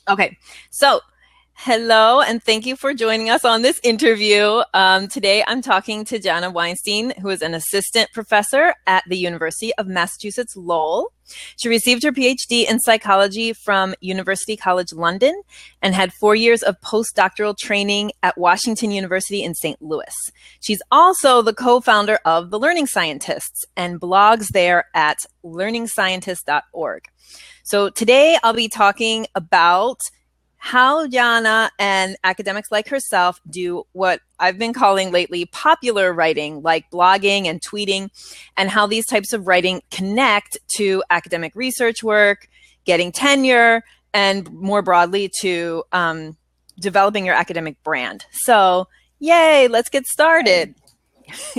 Okay, so hello and thank you for joining us on this interview. Today I'm talking to Yana Weinstein, who is an assistant professor at the University of Massachusetts Lowell. She received her PhD in psychology from University College London and had 4 years of postdoctoral training at Washington University in St. Louis. She's also the co-founder of The Learning Scientists and blogs there at learningscientist.org. So today I'll be talking about how Yana and academics like herself do what I've been calling lately popular writing, like blogging and tweeting, and how these types of writing connect to academic research work, getting tenure, and more broadly to developing your academic brand. So yay, let's get started.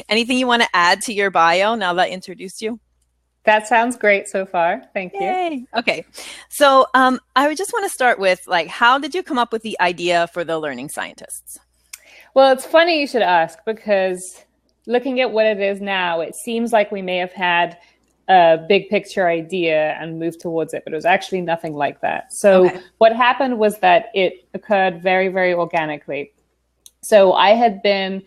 Anything you want to add to your bio now that I introduced you? That sounds great so far. Thank you. Yay. Okay. So I would just want to start with, how did you come up with the idea for the Learning Scientists? Well, it's funny you should ask, because looking at what it is now, it seems like we may have had a big picture idea and moved towards it, but it was actually nothing like that. So What happened was that it occurred very, very organically. So I had been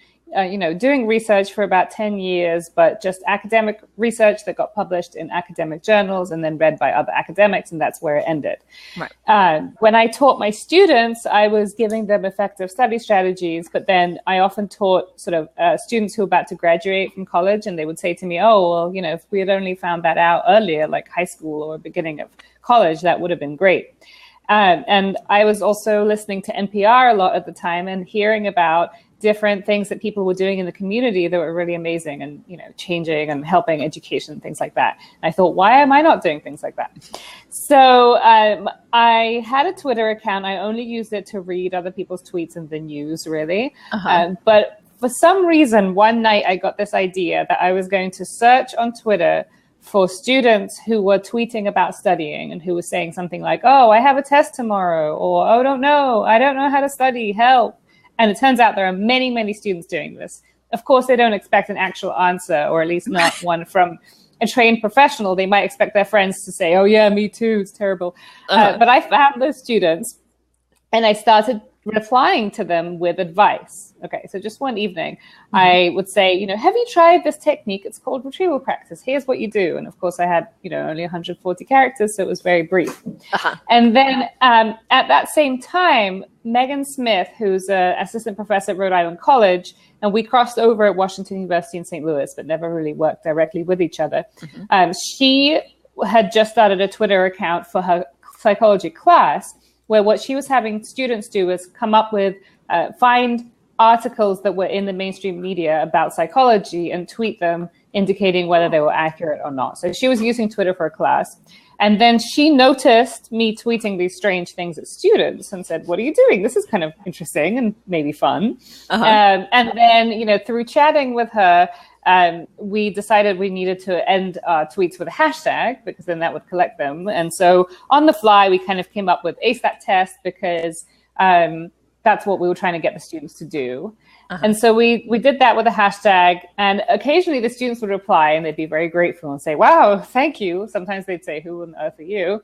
doing research for about 10 years, but just academic research that got published in academic journals and then read by other academics, and that's where it ended. Right. When I taught my students, I was giving them effective study strategies, but then I often taught students who were about to graduate from college, and they would say to me, oh, well, if we had only found that out earlier, like high school or beginning of college, that would have been great. And I was also listening to NPR a lot at the time and hearing about different things that people were doing in the community that were really amazing and, changing and helping education and things like that. And I thought, why am I not doing things like that? So I had a Twitter account. I only used it to read other people's tweets and the news, really. But for some reason, one night I got this idea that I was going to search on Twitter for students who were tweeting about studying and who were saying something like, oh, I have a test tomorrow, or, oh, I don't know how to study, help. And it turns out there are many, many students doing this. Of course, they don't expect an actual answer, or at least not one from a trained professional. They might expect their friends to say, oh, yeah, me too, it's terrible. But I found those students, and I started replying to them with advice. Okay, so just one evening, I would say, have you tried this technique? It's called retrieval practice. Here's what you do. And of course, I had, only 140 characters, so it was very brief. And then at that same time, Megan Smith, who's an assistant professor at Rhode Island College, and we crossed over at Washington University in St. Louis, but never really worked directly with each other. She had just started a Twitter account for her psychology class, where what she was having students do is come up with, find articles that were in the mainstream media about psychology and tweet them, indicating whether they were accurate or not. So she was using Twitter for a class. And then she noticed me tweeting these strange things at students and said, what are you doing? This is kind of interesting and maybe fun. And then, through chatting with her, we decided we needed to end our tweets with a hashtag, because then that would collect them. And so on the fly, we kind of came up with Ace That Test, because that's what we were trying to get the students to do. And so we did that with a hashtag, and occasionally the students would reply and they'd be very grateful and say, wow, thank you. Sometimes they'd say, who on earth are you?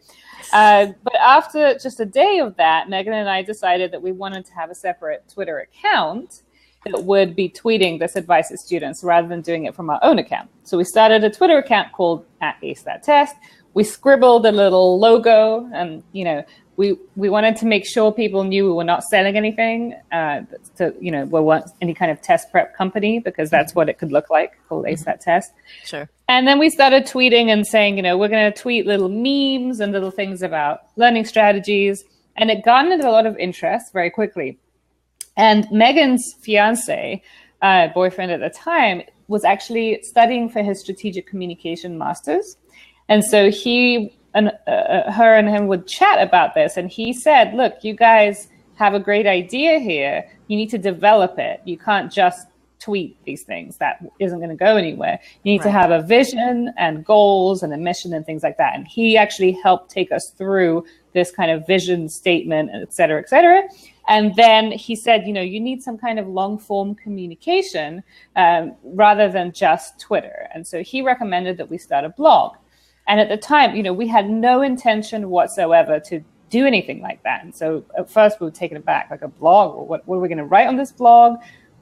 But after just a day of that, Megan and I decided that we wanted to have a separate Twitter account that would be tweeting this advice to students rather than doing it from our own account. So we started a Twitter account called @AceThatTest. We scribbled a little logo, and we wanted to make sure people knew we were not selling anything, we weren't any kind of test prep company, because that's what it could look like, called Ace That Test. Sure. And then we started tweeting and saying, we're going to tweet little memes and little things about learning strategies, and it garnered a lot of interest very quickly. And Megan's fiance, boyfriend at the time, was actually studying for his strategic communication master's. And so her and him would chat about this. And he said, look, you guys have a great idea here. You need to develop it. You can't just tweet these things. That isn't going to go anywhere. You need to have a vision and goals and a mission and things like that. And he actually helped take us through this kind of vision statement, et cetera, et cetera. And then he said, you need some kind of long form communication rather than just Twitter. And so he recommended that we start a blog. And at the time, we had no intention whatsoever to do anything like that. And so at first we were taken aback, like a blog, or what are we going to write on this blog?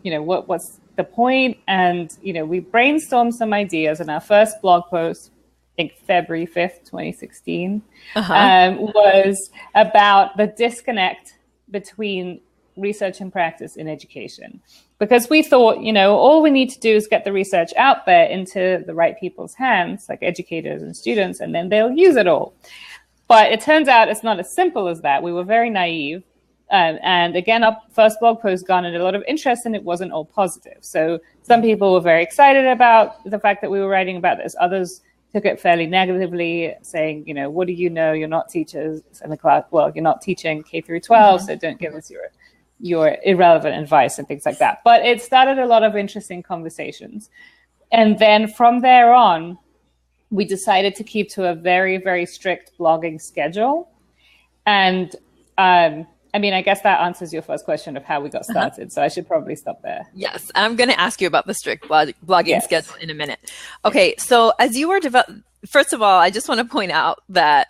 What's the point? And, we brainstormed some ideas, and our first blog post, I think February 5th, 2016, was about the disconnect between research and practice in education. Because we thought, all we need to do is get the research out there into the right people's hands, like educators and students, and then they'll use it all. But it turns out it's not as simple as that. We were very naive. And again, our first blog post garnered a lot of interest, and it wasn't all positive. So some people were very excited about the fact that we were writing about this. Others took it fairly negatively, saying, what do you know? You're not teachers in the class. Well, you're not teaching K through 12, so don't give us your irrelevant advice and things like that. But it started a lot of interesting conversations. And then from there on, we decided to keep to a very, very strict blogging schedule. And I guess that answers your first question of how we got started. So I should probably stop there. Yes. I'm going to ask you about the strict blogging schedule in a minute. Okay. So as you were first of all, I just want to point out that,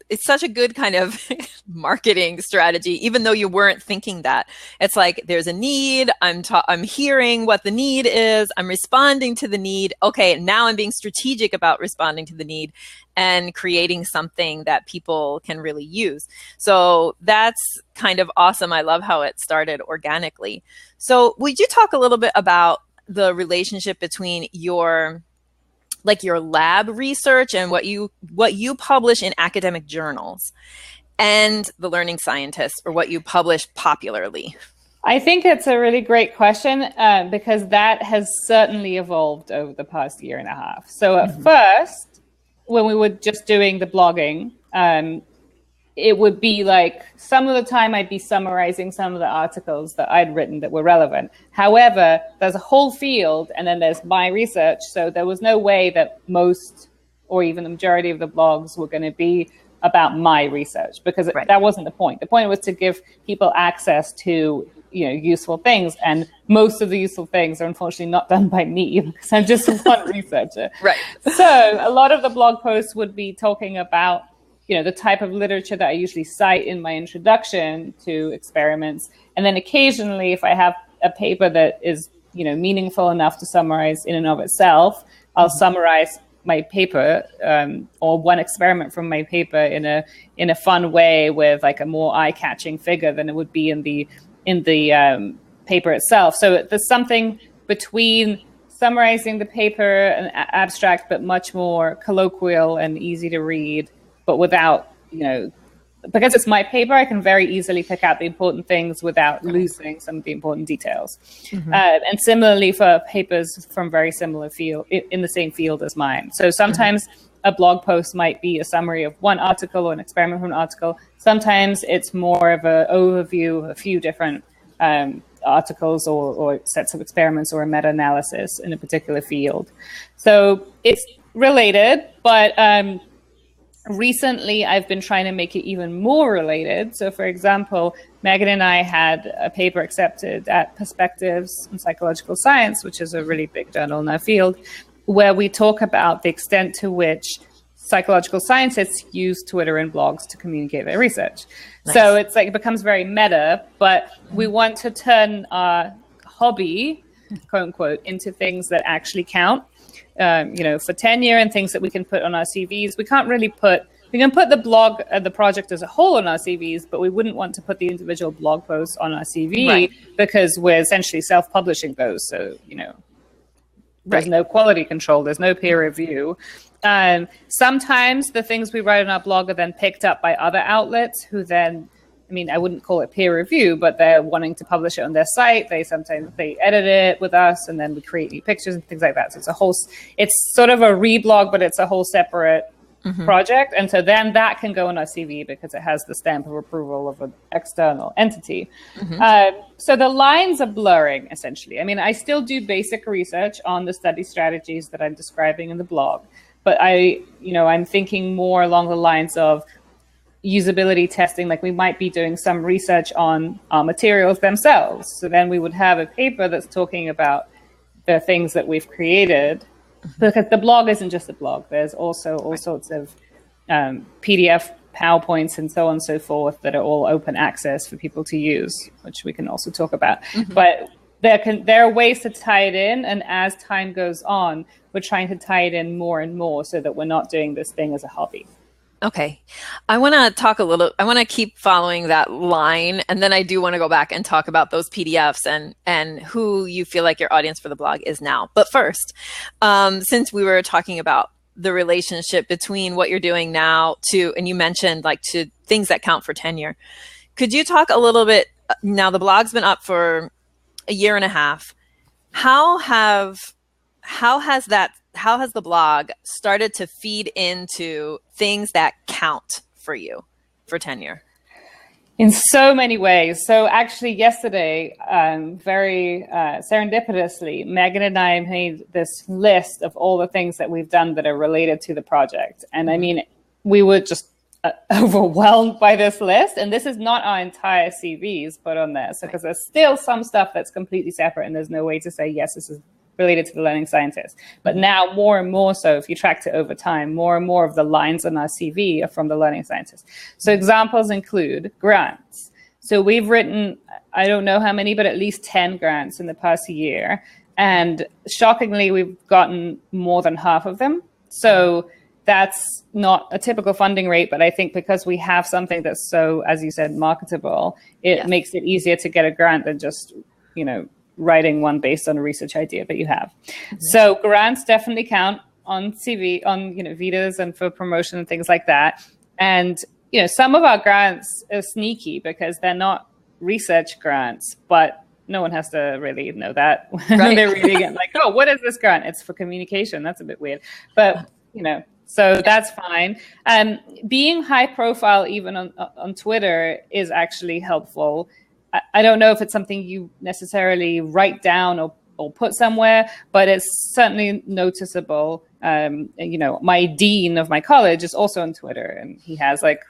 it's such a good kind of marketing strategy, even though you weren't thinking that. It's like, there's a need. I'm hearing what the need is. I'm responding to the need. Okay, now I'm being strategic about responding to the need and creating something that people can really use. So that's kind of awesome. I love how it started organically. So would you talk a little bit about the relationship between your lab research and what you publish in academic journals and the learning scientists, or what you publish popularly? I think it's a really great question, because that has certainly evolved over the past year and a half. So at first, when we were just doing the blogging, it would be like, some of the time I'd be summarizing some of the articles that I'd written that were relevant. However, there's a whole field, and then there's my research. So there was no way that most, or even the majority of the blogs were going to be about my research, because that wasn't the point. The point was to give people access to, useful things. And most of the useful things are unfortunately not done by me, because I'm just one researcher. Right. So a lot of the blog posts would be talking about, the type of literature that I usually cite in my introduction to experiments. And then occasionally, if I have a paper that is, meaningful enough to summarize in and of itself, I'll summarize my paper, or one experiment from my paper in a fun way, with like a more eye-catching figure than it would be in the paper itself. So there's something between summarizing the paper and abstract, but much more colloquial and easy to read, but without, because it's my paper, I can very easily pick out the important things without losing some of the important details. And similarly for papers from very similar field, in the same field as mine. So sometimes a blog post might be a summary of one article or an experiment from an article. Sometimes it's more of an overview of a few different articles or sets of experiments, or a meta-analysis in a particular field. So it's related, but recently, I've been trying to make it even more related. So, for example, Megan and I had a paper accepted at Perspectives in Psychological Science, which is a really big journal in our field, where we talk about the extent to which psychological scientists use Twitter and blogs to communicate their research. Nice. So it's like, it becomes very meta, but we want to turn our hobby, quote unquote, into things that actually count. For tenure and things that we can put on our CVs. We can put the blog, the project as a whole on our CVs, but we wouldn't want to put the individual blog posts on our CV, because we're essentially self-publishing those. So, there's no quality control, there's no peer review. Sometimes the things we write on our blog are then picked up by other outlets who then, I wouldn't call it peer review, but they're wanting to publish it on their site. Sometimes they edit it with us, and then we create new pictures and things like that. So it's sort of a reblog, but it's a whole separate project. And so then that can go on our CV because it has the stamp of approval of an external entity. So the lines are blurring, essentially. I still do basic research on the study strategies that I'm describing in the blog, but I'm thinking more along the lines of usability testing. Like, we might be doing some research on our materials themselves. So then we would have a paper that's talking about the things that we've created, because the blog isn't just a blog. There's also all sorts of PDF, PowerPoints, and so on and so forth that are all open access for people to use, which we can also talk about. But there are ways to tie it in, and as time goes on, we're trying to tie it in more and more so that we're not doing this thing as a hobby. Okay. I want to keep following that line, and then I do want to go back and talk about those PDFs and who you feel like your audience for the blog is now. But first, since we were talking about the relationship between what you're doing now and you mentioned like to things that count for tenure, could you talk a little bit, now the blog's been up for a year and a half. How has the blog started to feed into things that count for you for tenure? In so many ways. So actually yesterday, very serendipitously, Megan and I made this list of all the things that we've done that are related to the project. And I mean, we were just overwhelmed by this list. And this is not our entire CVs put on there. So because there's still some stuff that's completely separate and there's no way to say, yes, this is related to the learning scientist. But now more and more so, if you tracked it over time, more and more of the lines on our CV are from the learning scientist. So examples include grants. So we've written, I don't know how many, but at least 10 grants in the past year. And shockingly, we've gotten more than half of them. So that's not a typical funding rate, but I think because we have something that's so, as you said, marketable, it makes it easier to get a grant than just, writing one based on a research idea that you have. So grants definitely count on CV, on, Vitas and for promotion and things like that. And, some of our grants are sneaky because they're not research grants, but no one has to really know that. Right. They're reading it like, oh, what is this grant? It's for communication. That's a bit weird. But, so that's fine. Being high profile, even on Twitter, is actually helpful. I don't know if it's something you necessarily write down or put somewhere, but it's certainly noticeable. My dean of my college is also on Twitter, and he has like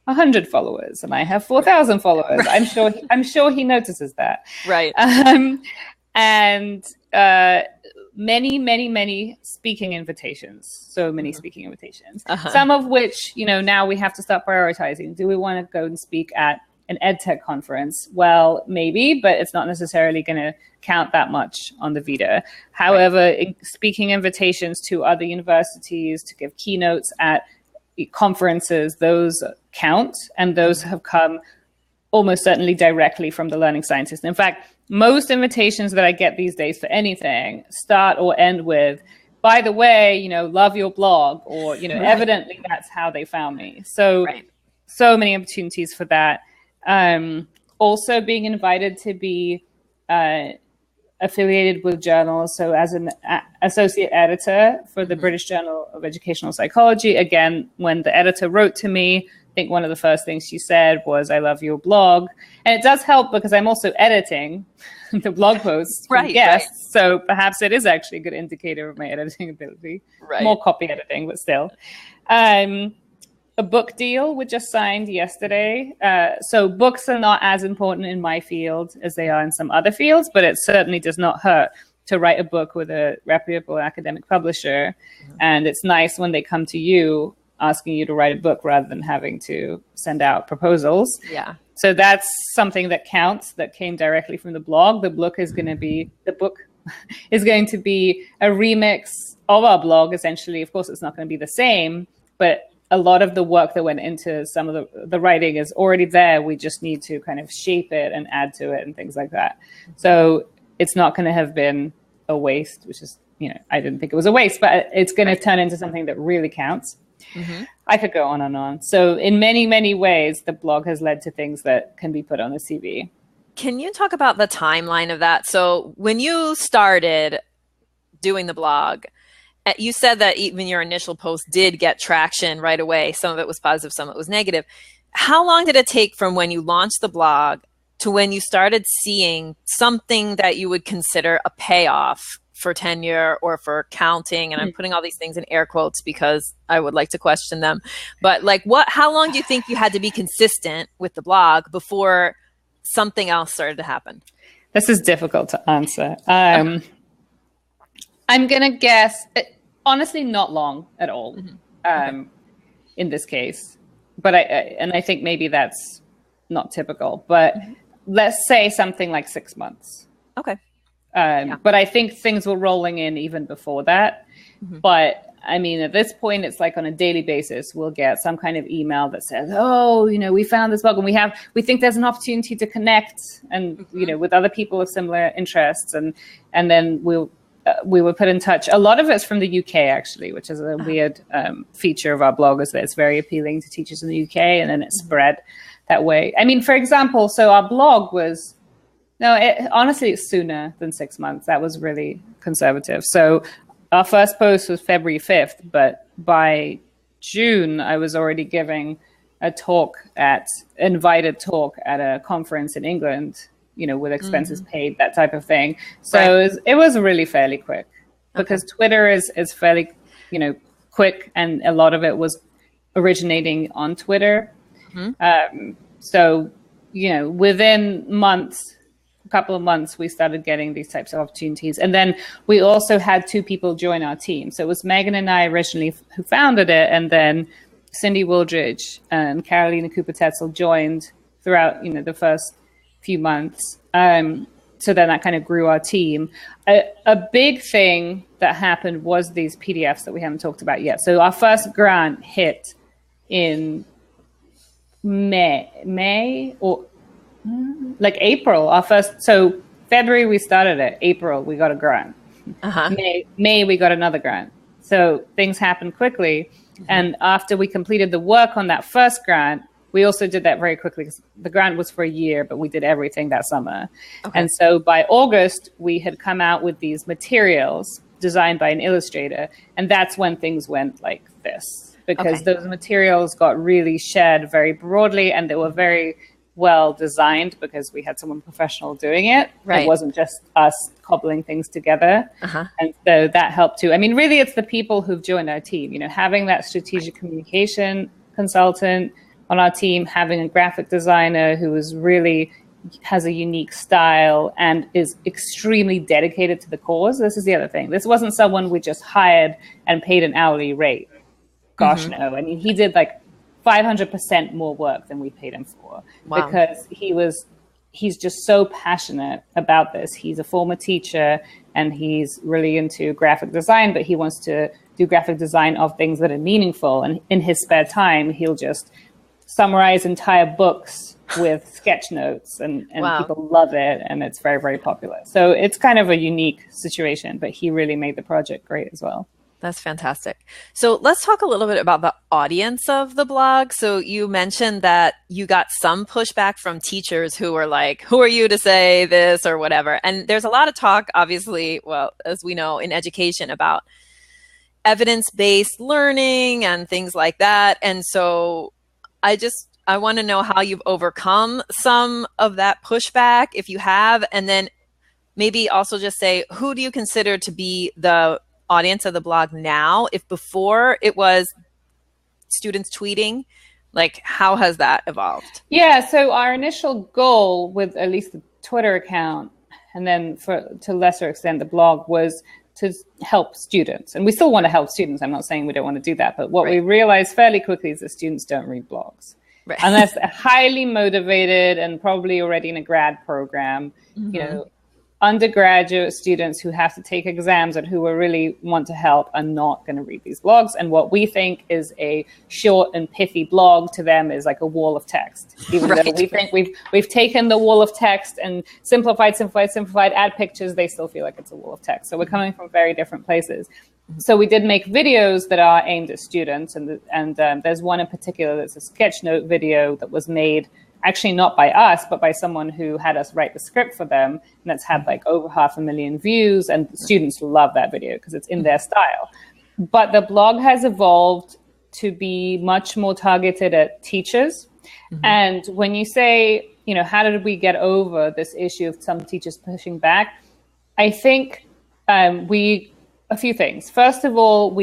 100 followers, and I have 4,000 followers. I'm sure he notices that. Right. And many speaking invitations. So many speaking invitations. Some of which, now we have to start prioritizing. Do we want to go and speak at an EdTech conference? Well, maybe, but it's not necessarily going to count that much on the Vita. However, speaking invitations to other universities to give keynotes at conferences, those count, and those have come almost certainly directly from the learning scientist. In fact, most invitations that I get these days for anything start or end with, by the way, love your blog, or, evidently that's how they found me. So, so many opportunities for that. Also being invited to be affiliated with journals. So as an associate editor for the British Journal of Educational Psychology, again, when the editor wrote to me, I think one of the first things she said was, I love your blog. And it does help because I'm also editing the blog posts from guests. Right. So perhaps it is actually a good indicator of my editing ability. Right. More copy editing, but still. A book deal we just signed yesterday. So books are not as important in my field as they are in some other fields, but it certainly does not hurt to write a book with a reputable academic publisher. And it's nice when they come to you asking you to write a book rather than having to send out proposals. Yeah. So that's something that counts, that came directly from the blog. The book is going to be a remix of our blog, essentially. Of course, it's not going to be the same, but a lot of the work that went into some of the writing is already there. We just need to kind of shape it and add to it and things like that. So it's not going to have been a waste, which is, I didn't think it was a waste, but it's going to turn into something that really counts. I could go on and on. So in many, many ways, the blog has led to things that can be put on a CV. Can you talk about the timeline of that? So when you started doing the blog, you said that even your initial post did get traction right away. Some of it was positive, some of it was negative. How long did it take from when you launched the blog to when you started seeing something that you would consider a payoff for tenure or for counting? And I'm putting all these things in air quotes because I would like to question them. But how long do you think you had to be consistent with the blog before something else started to happen? This is difficult to answer. I'm going to guess honestly, not long at all. Okay. In this case, but I think maybe that's not typical. But let's say something like 6 months. Okay. Yeah. But I think things were rolling in even before that. But I mean, at this point, it's like on a daily basis, we'll get some kind of email that says, "Oh, we found this bug, and we think there's an opportunity to connect, and with other people of similar interests, and then we were put in touch." A lot of it's from the UK, actually, which is a weird feature of our blog, is that it's very appealing to teachers in the UK, and then it spread that way. I mean, for example, so our blog was. No, honestly, it's sooner than 6 months. That was really conservative. So our first post was February 5th, but by June, I was already giving a invited talk at a conference in England, with expenses paid, that type of thing. So Right. it was really fairly quick because Twitter is fairly, quick, and a lot of it was originating on Twitter. So, within a couple of months, we started getting these types of opportunities. And then we also had 2 people join our team. So it was Megan and I originally who founded it. And then Cindy Wooldridge and Carolina Cooper-Tetzel joined throughout, the first few months. So then that kind of grew our team. A big thing that happened was these PDFs that we haven't talked about yet. So our first grant hit in May or like April. So February we started it. April we got a grant. May we got another grant. So things happened quickly. And after we completed the work on that first grant, we also did that very quickly because the grant was for a year, but we did everything that summer. And so by August, we had come out with these materials designed by an illustrator. And that's when things went like this, because those materials got really shared very broadly, and they were very well designed because we had someone professional doing it. It wasn't just us cobbling things together. And so that helped too. I mean, really, it's the people who've joined our team, having that strategic communication consultant on our team, having a graphic designer who has a unique style and is extremely dedicated to the cause. This is the other thing. This wasn't someone we just hired and paid an hourly rate. Gosh, no. I mean, he did like 500% more work than we paid him for. Wow. Because he's just so passionate about this. He's a former teacher and he's really into graphic design, but he wants to do graphic design of things that are meaningful. And in his spare time, he'll just summarize entire books with sketch notes, and people love it, and it's very, very popular. So it's kind of a unique situation, but he really made the project great as well. That's fantastic. So let's talk a little bit about the audience of the blog. So you mentioned that you got some pushback from teachers who were like, who are you to say this or whatever? And there's a lot of talk, obviously, well, as we know, in education about evidence-based learning and things like that. And so I want to know how you've overcome some of that pushback, if you have, and then maybe also just say, who do you consider to be the audience of the blog now? If before it was students tweeting, like how has that evolved? Yeah, so our initial goal with at least the Twitter account, and then to lesser extent the blog, was to help students. And we still want to help students. I'm not saying we don't want to do that, but what we realized fairly quickly is that students don't read blogs. Unless they're highly motivated and probably already in a grad program. Undergraduate students who have to take exams and who really want to help are not going to read these blogs. And what we think is a short and pithy blog to them is like a wall of text. Even though we think we've taken the wall of text and simplified, add pictures, they still feel like it's a wall of text. So we're coming from very different places. So we did make videos that are aimed at students. And there's one in particular that's a sketch note video that was made actually not by us, but by someone who had us write the script for them. And that's had like over 500,000 views. And students love that video because it's in their style. But the blog has evolved to be much more targeted at teachers. And when you say, how did we get over this issue of some teachers pushing back? I think a few things. First of all,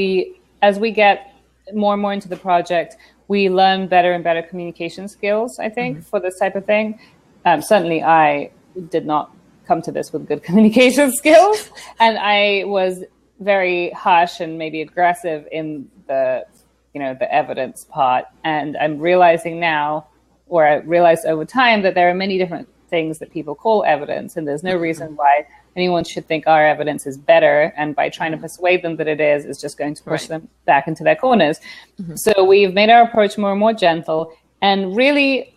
as we get more and more into the project, we learn better and better communication skills, I think, for this type of thing. Certainly, I did not come to this with good communication skills. And I was very harsh and maybe aggressive in the, the evidence part. And I'm realizing now, or I realized over time, that there are many different things that people call evidence, and there's no reason why anyone should think our evidence is better. And by trying to persuade them that it is just going to push them back into their corners. So we've made our approach more and more gentle, and really,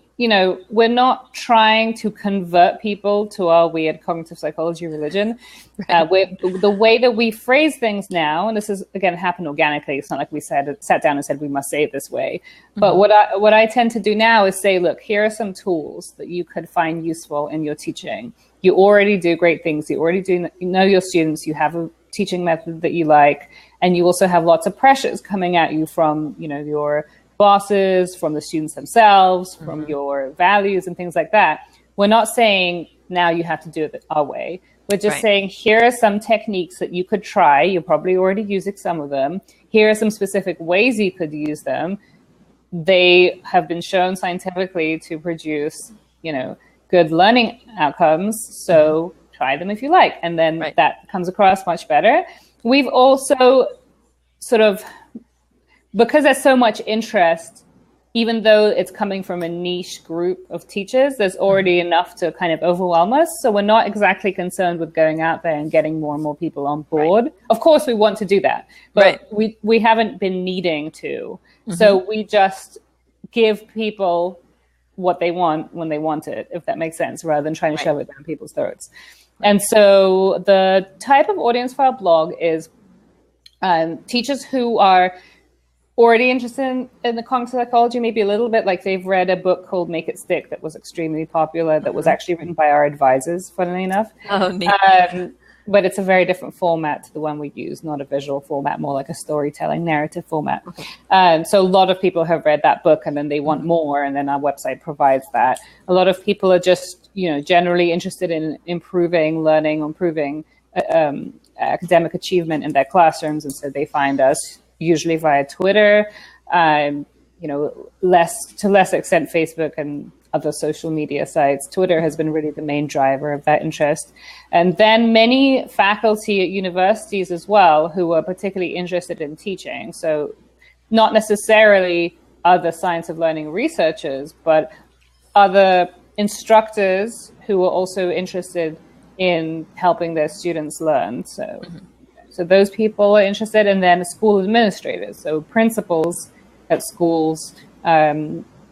we're not trying to convert people to our weird cognitive psychology religion. The way that we phrase things now, and this is, again, happened organically. It's not like we sat down and said, we must say it this way. But what I tend to do now is say, look, here are some tools that you could find useful in your teaching. You already do great things. You already know your students. You have a teaching method that you like. And you also have lots of pressures coming at you from, your bosses, from the students themselves, from your values and things like that. We're not saying now you have to do it our way. We're just saying, here are some techniques that you could try. You're probably already using some of them. Here are some specific ways you could use them. They have been shown scientifically to produce, good learning outcomes. So try them if you like. And then that comes across much better. We've also sort of, because there's so much interest, even though it's coming from a niche group of teachers, there's already enough to kind of overwhelm us. So we're not exactly concerned with going out there and getting more and more people on board. Of course, we want to do that, but we haven't been needing to. So we just give people what they want when they want it, if that makes sense, rather than trying to shove it down people's throats. And so the type of audience for our blog is teachers who are already interested in the cognitive psychology, maybe a little bit, like they've read a book called Make It Stick that was extremely popular, that was actually written by our advisors, funnily enough. Oh, neat. But it's a very different format to the one we use, not a visual format, more like a storytelling narrative format. So a lot of people have read that book and then they want more, and then our website provides that. A lot of people are just, generally interested in improving learning, improving academic achievement in their classrooms, and so they find us usually via Twitter, to less extent Facebook and other social media sites. Twitter has been really the main driver of that interest. And then many faculty at universities as well who are particularly interested in teaching. So not necessarily other science of learning researchers, but other instructors who are also interested in helping their students learn. So those people are interested, and then school administrators, so principals at schools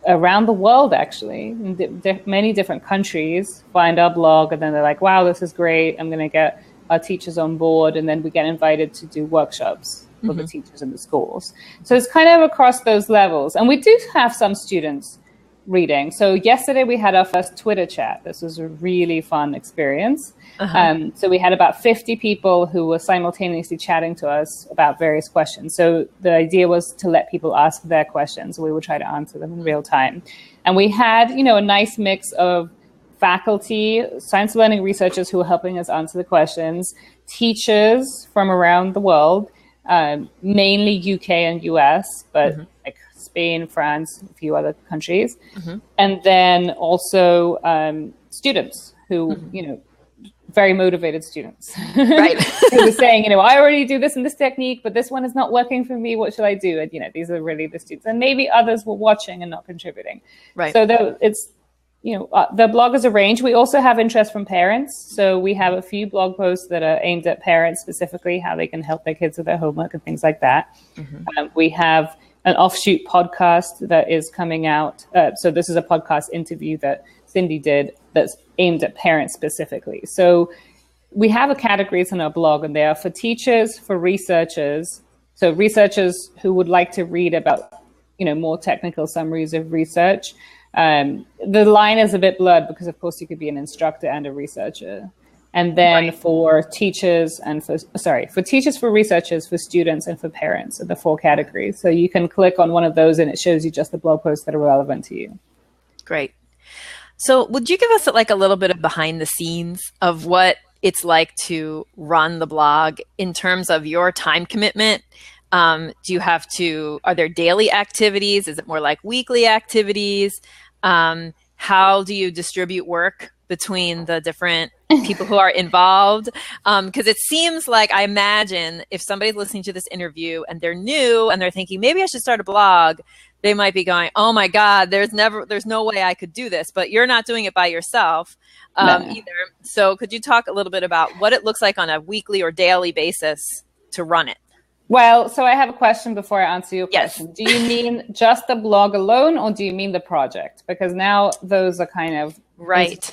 around the world, actually, in many different countries, find our blog, and then they're like, wow, this is great. I'm going to get our teachers on board, and then we get invited to do workshops for the teachers in the schools. So it's kind of across those levels. And we do have some students reading. So yesterday we had our first Twitter chat. This was a really fun experience. So we had about 50 people who were simultaneously chatting to us about various questions. So the idea was to let people ask their questions. We would try to answer them in real time. And we had, a nice mix of faculty, science learning researchers who were helping us answer the questions, teachers from around the world, mainly UK and US, but like Spain, France, a few other countries. And then also students who, very motivated students. Right. Who were saying, I already do this and this technique, but this one is not working for me. What should I do? And, these are really the students. And maybe others were watching and not contributing. Right. So it's, the blog is a range. We also have interest from parents. So we have a few blog posts that are aimed at parents specifically, how they can help their kids with their homework and things like that. We have an offshoot podcast that is coming out. So this is a podcast interview that Cindy did that's aimed at parents specifically. So we have a categories on our blog, and they are for teachers, for researchers. So researchers who would like to read about, more technical summaries of research. The line is a bit blurred because, of course, you could be an instructor and a researcher. And then for teachers and for teachers, for researchers, for students, and for parents are the 4 categories. So you can click on one of those and it shows you just the blog posts that are relevant to you. Great. So would you give us like a little bit of behind the scenes of what it's like to run the blog in terms of your time commitment? Are there daily activities? Is it more like weekly activities? How do you distribute work between the different people who are involved. Because it seems like, I imagine if somebody's listening to this interview and they're new and they're thinking, maybe I should start a blog, they might be going, oh my God, there's no way I could do this. But you're not doing it by yourself either. So could you talk a little bit about what it looks like on a weekly or daily basis to run it? Well, so I have a question before I answer your Yes. question. Do you mean just the blog alone, or do you mean the project? Because now those are kind of right.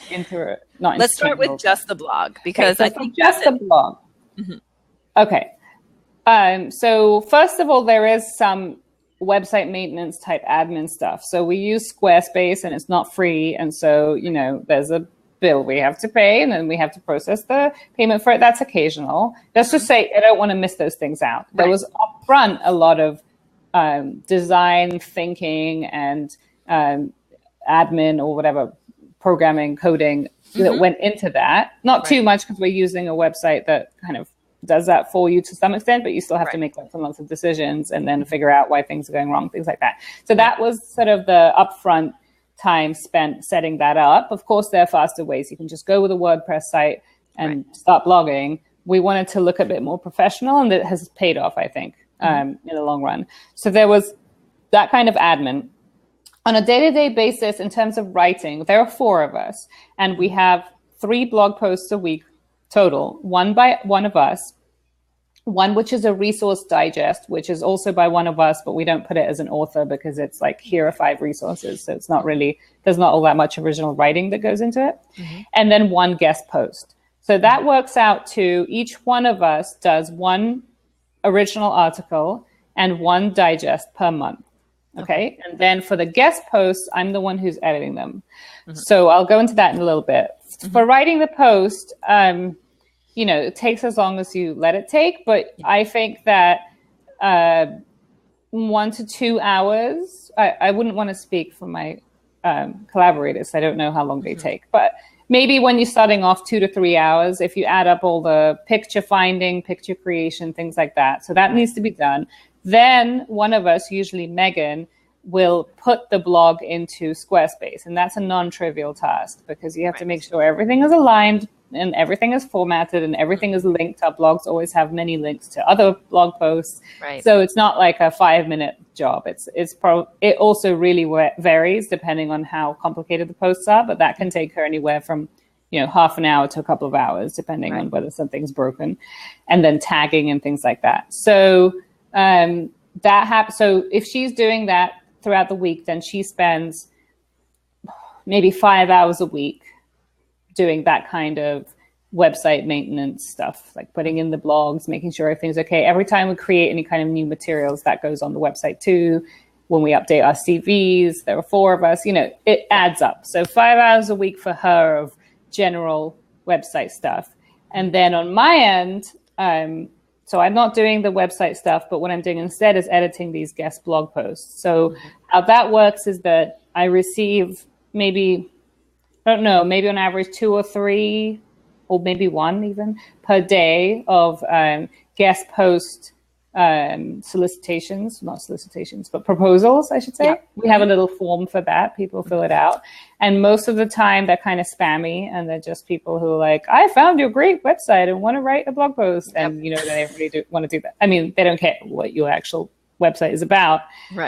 Let's start with just the blog, because I think just the blog. Mm-hmm. Okay. So first of all, there is some website maintenance type admin stuff. So we use Squarespace, and it's not free, and so there's a bill we have to pay, and then we have to process the payment for it. That's occasional. Let's just say I don't want to miss those things out. Right. There was upfront a lot of design thinking and admin or whatever, programming, coding that went into that. Not too much, because we're using a website that kind of does that for you to some extent, but you still have to make lots of decisions and then figure out why things are going wrong, things like that. So that was sort of the upfront time spent setting that up. Of course, there are faster ways. You can just go with a WordPress site and start blogging. We wanted to look a bit more professional, and it has paid off, I think, in the long run. So there was that kind of admin. On a day-to-day basis, in terms of writing, there are 4 of us, and we have 3 blog posts a week total, one by one of us, one which is a resource digest, which is also by one of us, but we don't put it as an author because it's like, here are 5 resources. So it's not really, there's not all that much original writing that goes into it. And then 1 guest post. So that works out to each one of us does 1 original article and 1 digest per month. Okay. And then for the guest posts, I'm the one who's editing them. So I'll go into that in a little bit. For writing the post, it takes as long as you let it take, but I think that 1 to 2 hours, I wouldn't want to speak for my collaborators. I don't know how long they take, but maybe when you're starting off 2 to 3 hours, if you add up all the picture finding, picture creation, things like that. So that needs to be done. Then one of us, usually Megan, will put the blog into Squarespace. And that's a non-trivial task, because you have to make sure everything is aligned and everything is formatted and everything is linked. Our blogs always have many links to other blog posts. So it's not like a 5-minute job. It also really varies depending on how complicated the posts are, but that can take her anywhere from half an hour to a couple of hours, depending on whether something's broken, and then tagging and things like that. So so if she's doing that throughout the week, then she spends maybe 5 hours a week doing that kind of website maintenance stuff, like putting in the blogs, making sure everything's okay. Every time we create any kind of new materials, that goes on the website too. When we update our CVs, there are 4 of us, it adds up. So 5 hours a week for her of general website stuff. And then on my end, so I'm not doing the website stuff, but what I'm doing instead is editing these guest blog posts. So how that works is that I receive maybe on average 2 or 3, or maybe 1 even per day of guest post proposals, I should say. We have a little form for that. People fill it out. And most of the time they're kind of spammy, and they're just people who are like, I found your great website and want to write a blog post. And, they really want to do that. I mean, they don't care what your actual website is about.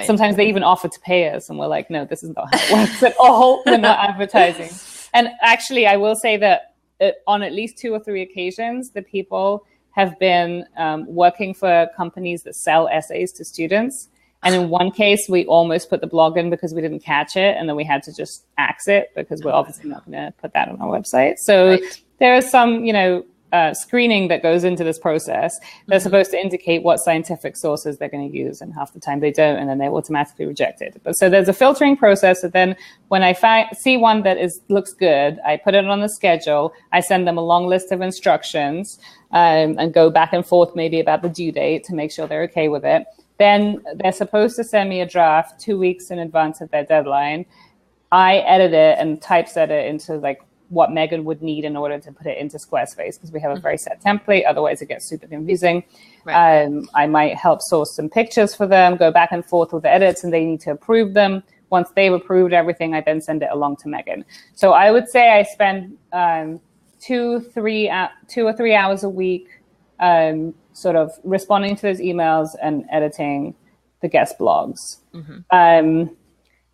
Sometimes they even offer to pay us, and we're like, no, this is not how it works at all. We're not advertising. And actually, I will say that on at least 2 or 3 occasions, the people have been working for companies that sell essays to students. And in one case, we almost put the blog in because we didn't catch it. And then we had to just axe it, because we're obviously not going to put that on our website. So there is some, screening that goes into this process. They're supposed to indicate what scientific sources they're going to use, and half the time they don't, and then they're automatically rejected. But so there's a filtering process. And then when I see one that looks good, I put it on the schedule. I send them a long list of instructions and go back and forth maybe about the due date to make sure they're okay with it. Then they're supposed to send me a draft 2 weeks in advance of their deadline. I edit it and typeset it into like what Megan would need in order to put it into Squarespace, because we have a very set template. Otherwise, it gets super confusing. I might help source some pictures for them, go back and forth with the edits, and they need to approve them. Once they've approved everything, I then send it along to Megan. So I would say I spend 2 or 3 hours a week, sort of responding to those emails and editing the guest blogs.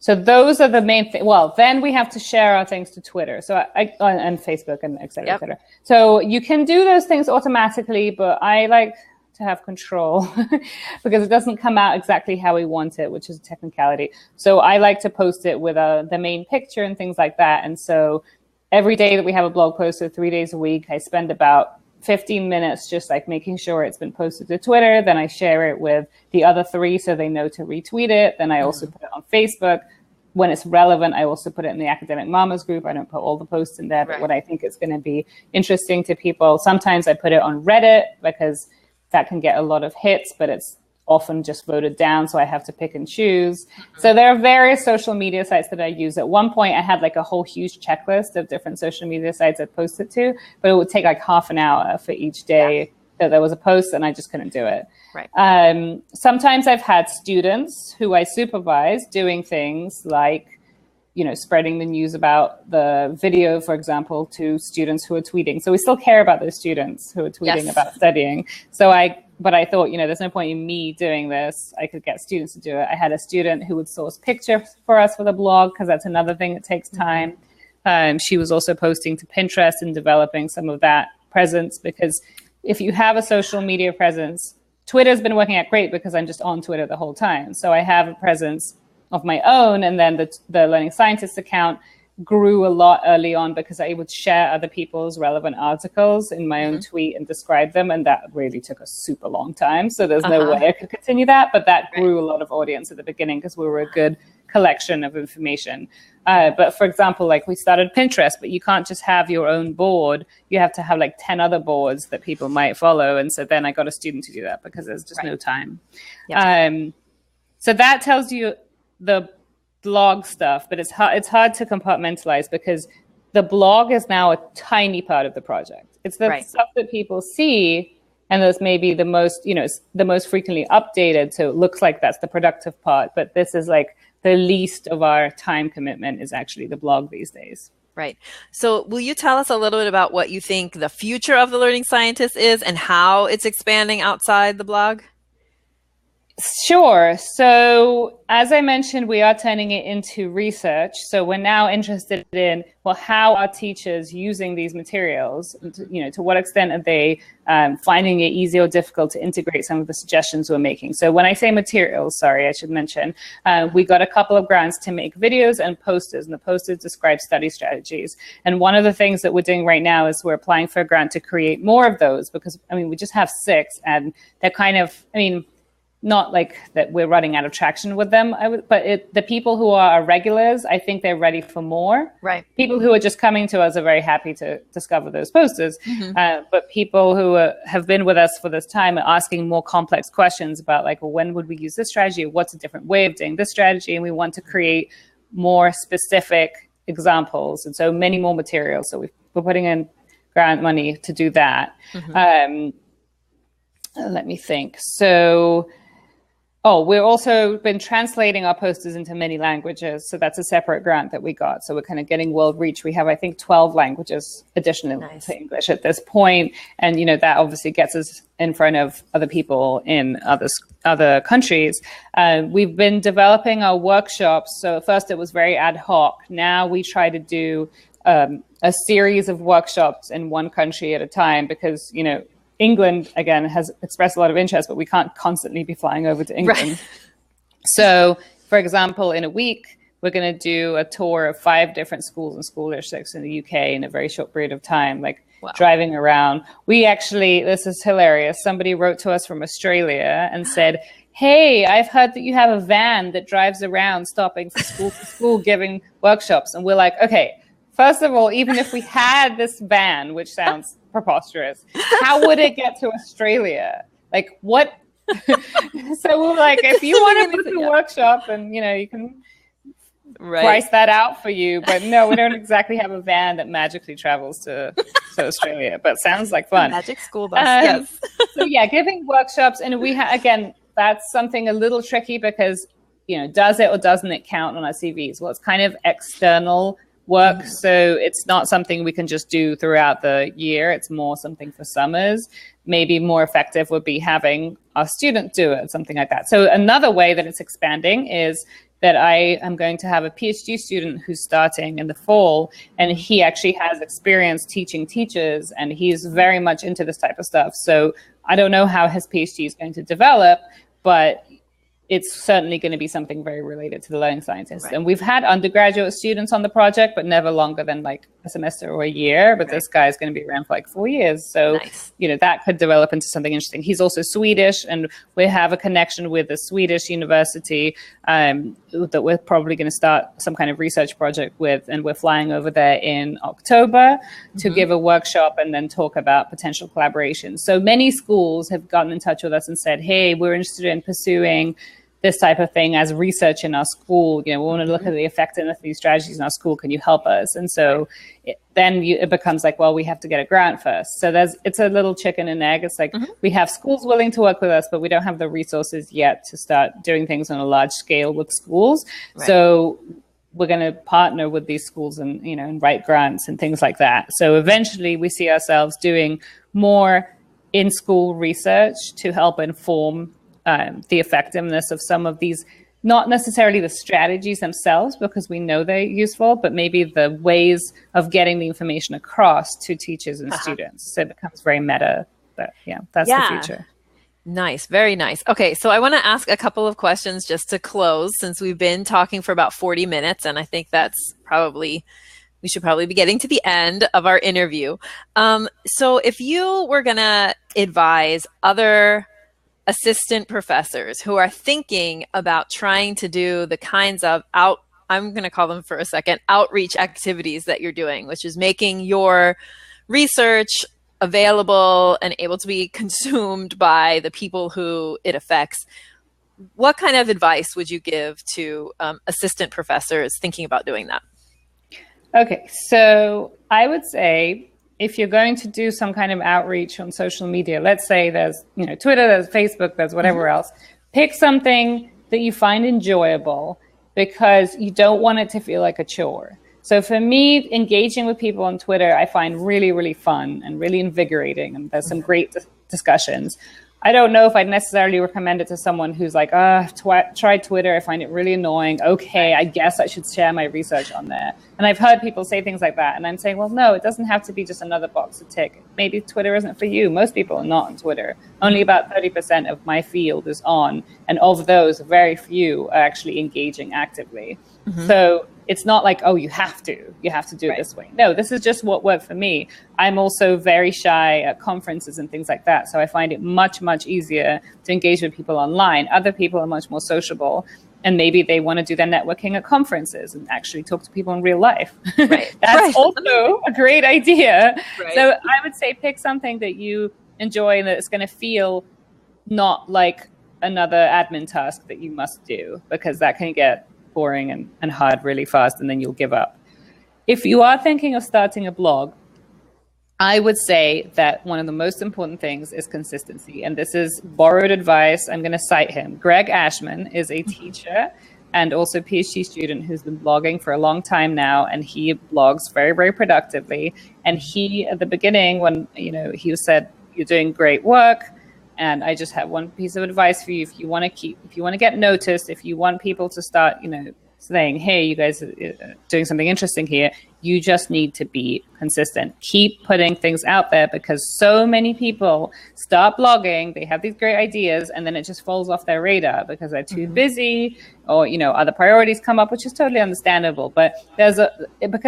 So those are the main things. Well, then we have to share our things to Twitter, and Facebook and et cetera, et cetera. So you can do those things automatically, but I like to have control because it doesn't come out exactly how we want it, which is a technicality. So I like to post it with the main picture and things like that. And so every day that we have a blog posted 3 days a week, I spend about 15 minutes just like making sure it's been posted to Twitter. Then I share it with the other 3 so they know to retweet it. Then I also put it on Facebook. When it's relevant, I also put it in the Academic Mamas group. I don't put all the posts in there, but when I think it's going to be interesting to people, sometimes I put it on Reddit because that can get a lot of hits, but it's often just voted down, so I have to pick and choose. So there are various social media sites that I use. At one point, I had like a whole huge checklist of different social media sites I'd post it to, but it would take like half an hour for each day that there was a post, and I just couldn't do it. Sometimes I've had students who I supervise doing things like, spreading the news about the video, for example, to students who are tweeting. So we still care about those students who are tweeting about studying. But I thought, there's no point in me doing this. I could get students to do it. I had a student who would source pictures for us for the blog, because that's another thing that takes time. She was also posting to Pinterest and developing some of that presence, because if you have a social media presence, Twitter's been working out great because I'm just on Twitter the whole time. So I have a presence of my own, and then the Learning Scientist account grew a lot early on because I would share other people's relevant articles in my own tweet and describe them, and that really took a super long time. So there's no way I could continue that, but that grew a lot of audience at the beginning because we were a good collection of information. But for example, like we started Pinterest, but you can't just have your own board. You have to have like 10 other boards that people might follow. And so then I got a student to do that because there's just no time. So that tells you the blog stuff, but it's hard to compartmentalize because the blog is now a tiny part of the project. It's the stuff that people see, and that's maybe the most, the most frequently updated. So it looks like that's the productive part, but this is like the least of our time commitment is actually the blog these days. Right. So will you tell us a little bit about what you think the future of the Learning Scientist is and how it's expanding outside the blog? Sure. So as I mentioned, we are turning it into research. So we're now interested in, how are teachers using these materials? To what extent are they finding it easy or difficult to integrate some of the suggestions we're making? So when I say materials, I should mention, we got a couple of grants to make videos and posters, and the posters describe study strategies. And one of the things that we're doing right now is we're applying for a grant to create more of those because, we just have 6, and they're kind of, not like that we're running out of traction with them, but the people who are our regulars, I think they're ready for more. Right. People who are just coming to us are very happy to discover those posters. But people who have been with us for this time are asking more complex questions about when would we use this strategy? What's a different way of doing this strategy? And we want to create more specific examples. And so many more materials. So we're putting in grant money to do that. Let me think. So... we've also been translating our posters into many languages. So that's a separate grant that we got. So we're kind of getting world reach. We have, I think, 12 languages additionally to English at this point. And, that obviously gets us in front of other people in other countries. We've been developing our workshops. So at first it was very ad hoc. Now we try to do a series of workshops in one country at a time because, England, again, has expressed a lot of interest, but we can't constantly be flying over to England. Right. So, for example, in a week, we're going to do a tour of 5 different schools and school districts in the UK in a very short period of time, driving around. We actually, this is hilarious. Somebody wrote to us from Australia and said, hey, I've heard that you have a van that drives around stopping from school to school giving workshops. And we're like, okay, first of all, even if we had this van, which sounds preposterous, how would it get to Australia? What? So we're like, if you want to book a workshop, and you can price that out for you. But no, we don't exactly have a van that magically travels to Australia. But sounds like fun. Magic school bus. Yes. So giving workshops, and we again, that's something a little tricky because does it or doesn't it count on our CVs? Well, it's kind of external work. So it's not something we can just do throughout the year. It's more something for summers. Maybe more effective would be having our student do it, something like that. So another way that it's expanding is that I am going to have a PhD student who's starting in the fall, and he actually has experience teaching teachers, and he's very much into this type of stuff. So I don't know how his PhD is going to develop, but it's certainly going to be something very related to the learning scientists. Right. And we've had undergraduate students on the project, but never longer than like a semester or a year. But this guy is going to be around for like 4 years. So, that could develop into something interesting. He's also Swedish, and we have a connection with a Swedish university that we're probably going to start some kind of research project with. And we're flying over there in October to give a workshop and then talk about potential collaboration. So many schools have gotten in touch with us and said, hey, we're interested in pursuing this type of thing as research in our school. We want to look at the effectiveness of these strategies in our school. Can you help us? And so it becomes like, well, we have to get a grant first. So it's a little chicken and egg. It's like we have schools willing to work with us, but we don't have the resources yet to start doing things on a large scale with schools. Right. So we're going to partner with these schools and, and write grants and things like that. So eventually we see ourselves doing more in-school research to help inform the effectiveness of some of these, not necessarily the strategies themselves, because we know they're useful, but maybe the ways of getting the information across to teachers and students. So it becomes very meta. But that's the future. Nice. Very nice. Okay. So I want to ask a couple of questions just to close, since we've been talking for about 40 minutes. And I think we should probably be getting to the end of our interview. So if you were going to advise other assistant professors who are thinking about trying to do the kinds of I'm going to call them for a second, outreach activities that you're doing, which is making your research available and able to be consumed by the people who it affects, what kind of advice would you give to assistant professors thinking about doing that? Okay, so I would say, if you're going to do some kind of outreach on social media, let's say there's, Twitter, there's Facebook, there's whatever else, pick something that you find enjoyable, because you don't want it to feel like a chore. So for me, engaging with people on Twitter, I find really, really fun and really invigorating. And there's some great discussions. I don't know if I'd necessarily recommend it to someone who's like, try Twitter. I find it really annoying. Okay, I guess I should share my research on there. And I've heard people say things like that. And I'm saying, well, no, it doesn't have to be just another box to tick. Maybe Twitter isn't for you. Most people are not on Twitter. Only about 30% of my field is on. And of those, very few are actually engaging actively. So it's not like, oh, you have to do it this way. No, this is just what worked for me. I'm also very shy at conferences and things like that. So I find it much, much easier to engage with people online. Other people are much more sociable, and maybe they want to do their networking at conferences and actually talk to people in real life. Right. That's also a great idea. Right. So I would say pick something that you enjoy and that it's going to feel not like another admin task that you must do, because that can get boring and hard really fast, and then you'll give up. If you are thinking of starting a blog, I would say that one of the most important things is consistency. And this is borrowed advice. I'm going to cite him. Greg Ashman is a teacher and also PhD student who's been blogging for a long time now. And he blogs very, very productively. And he, at the beginning, when, he said, you're doing great work, and I just have one piece of advice for you. If you want to get noticed, if you want people to start, saying, hey, you guys are doing something interesting here, you just need to be consistent. Keep putting things out there, because so many people start blogging, they have these great ideas, and then it just falls off their radar because they're too busy, or, other priorities come up, which is totally understandable. But because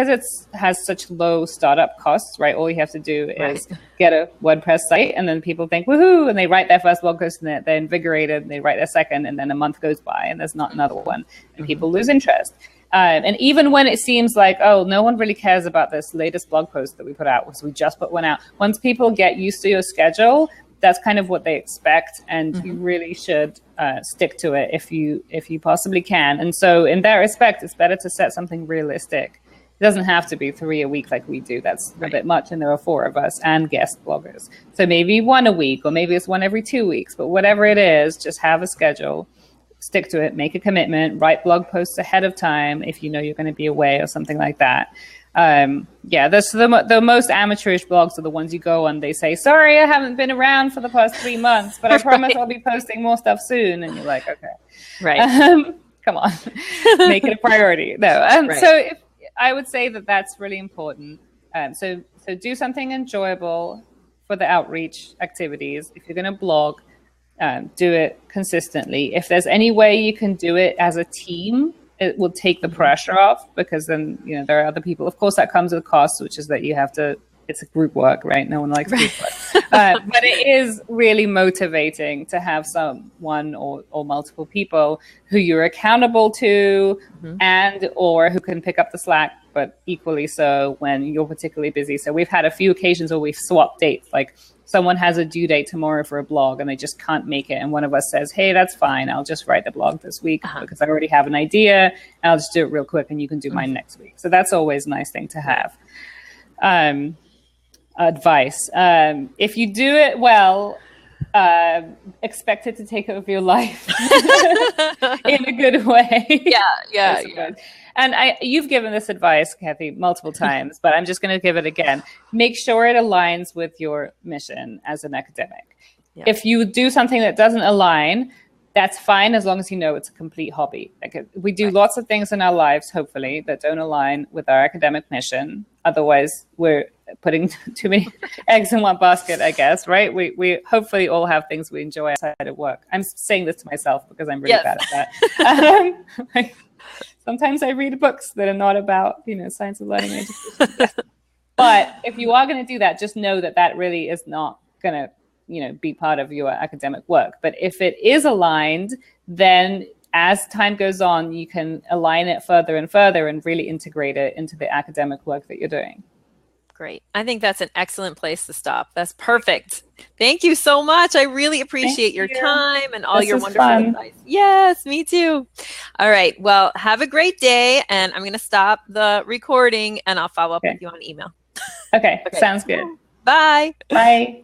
it has such low startup costs, right? All you have to do is get a WordPress site, and then people think, woohoo, and they write their first blog post, and they're invigorated, and they write their second, and then a month goes by, and there's not another one, and people lose interest. And even when it seems like, oh, no one really cares about this latest blog post that we put out, because we just put one out, once people get used to your schedule, that's kind of what they expect, and you really should stick to it if you possibly can. And so in that respect, it's better to set something realistic. It doesn't have to be 3 a week like we do. That's a bit much, and there are 4 of us and guest bloggers. So maybe 1 a week, or maybe it's 1 every 2 weeks, but whatever it is, just have a schedule. stick to it, make a commitment, write blog posts ahead of time if you know you're going to be away or something like that. The most amateurish blogs are the ones you go on. They say, sorry, I haven't been around for the past 3 months, but I promise I'll be posting more stuff soon. And you're like, okay. Right. Come on, make it a priority. No. So I would say that that's really important. So do something enjoyable for the outreach activities. If you're going to blog, do it consistently. If there's any way you can do it as a team, it will take the pressure off, because then, there are other people. Of course, that comes with a cost, which is that you have to, it's a group work, right? No one likes group work. But it is really motivating to have someone or multiple people who you're accountable to and or who can pick up the slack, but equally so when you're particularly busy. So we've had a few occasions where we've swapped dates, like someone has a due date tomorrow for a blog and they just can't make it. And one of us says, hey, that's fine. I'll just write the blog this week because I already have an idea. And I'll just do it real quick and you can do mine next week. So that's always a nice thing to have. Advice. If you do it well, expect it to take over your life in a good way. Yeah. And you've given this advice, Kathy, multiple times, but I'm just going to give it again. Make sure it aligns with your mission as an academic. Yeah. If you do something that doesn't align, that's fine, as long as you know it's a complete hobby. Like, we do lots of things in our lives, hopefully, that don't align with our academic mission. Otherwise, we're putting too many eggs in one basket, I guess, right? We hopefully all have things we enjoy outside of work. I'm saying this to myself because I'm really bad at that. Sometimes I read books that are not about, science of learning and education. But if you are going to do that, just know that really is not going to, be part of your academic work. But if it is aligned, then as time goes on, you can align it further and further and really integrate it into the academic work that you're doing. Great. I think that's an excellent place to stop. That's perfect. Thank you so much. I really appreciate your time and all your wonderful advice. Yes, me too. All right. Well, have a great day. And I'm going to stop the recording and I'll follow up with you on email. Okay. Sounds good. Bye. Bye.